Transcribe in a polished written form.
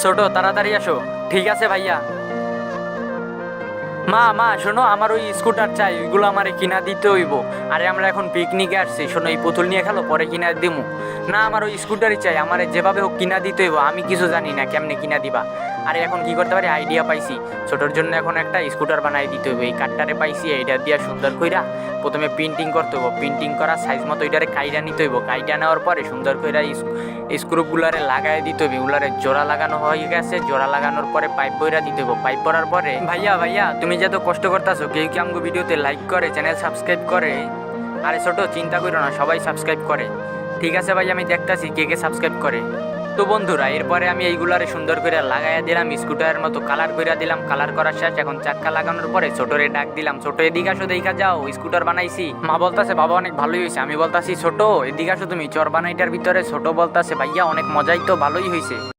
ছোট তাড়াতাড়ি আসো। ঠিক আছে ভাইয়া। মা মা শোনো, আমার ওই স্কুটার চাই, ওইগুলো আমারে কিনা দিতে হইব। আরে আমরা এখন পিকনিকে আসছি, শোনো এই পুতুল নিয়ে খেলো, পরে কিনা দিমু। না, আমার ওই স্কুটারই চাই, আমারে যেভাবে হোক কিনা দিতে হইব, আমি কিছু জানি না কেমনে কিনা দিবা। আরে এখন কি করতে পারি, আইডিয়া পাইছি। ছোটোর জন্য এখন একটা স্কুটার বানাই দিতে হইব, এই কাঠটারে পাইছি, এইটা দিয়া সুন্দর কইরা প্রথমে প্রিন্টিং করতে হইব, প্রিন্টিং করা সাইজ মতো ওইটারে কাইরা নিতে হইব, কাইরা নেওয়ার পরে সুন্দর কইরা স্ক্রুগুলারে লাগাই দিতে হইবে, ওগুলারে জোড়া লাগানো হয়ে গেছে, জোড়া লাগানোর পরে পাইপ বইরা দিতে হইব, পাইপ পরার পরে ভাইয়া ভাইয়া তুমি যে এত কষ্ট করতেছো, কেউ কি আমগো ভিডিওতে লাইক করে, চ্যানেল সাবস্ক্রাইব করে? আরে ছোট চিন্তা করো না, সবাই সাবস্ক্রাইব করে। ঠিক আছে ভাই, আমি দেখতাছি কে কে সাবস্ক্রাইব করে। তো বন্ধুরা, এরপরে আমি এইগুলারে সুন্দর করে লাগাইয়া দিলাম, স্কুটারের মতো কালার করে দিলাম, কালার করা শেষ। এখন চাক্কা লাগানোর পরে ছোটরে ডাক দিলাম, ছোট এদিকে আসো, দেখা যাও স্কুটার বানাইছি। মা বলতাছে বাবা অনেক ভালোই হয়েছে। আমি বলতাছি ছোট এদিকে আসো তুমি, চর বানাইটার ভিতরে। ছোট বলতাছে ভাইয়া অনেক মজাই তো, ভালোই হয়েছে।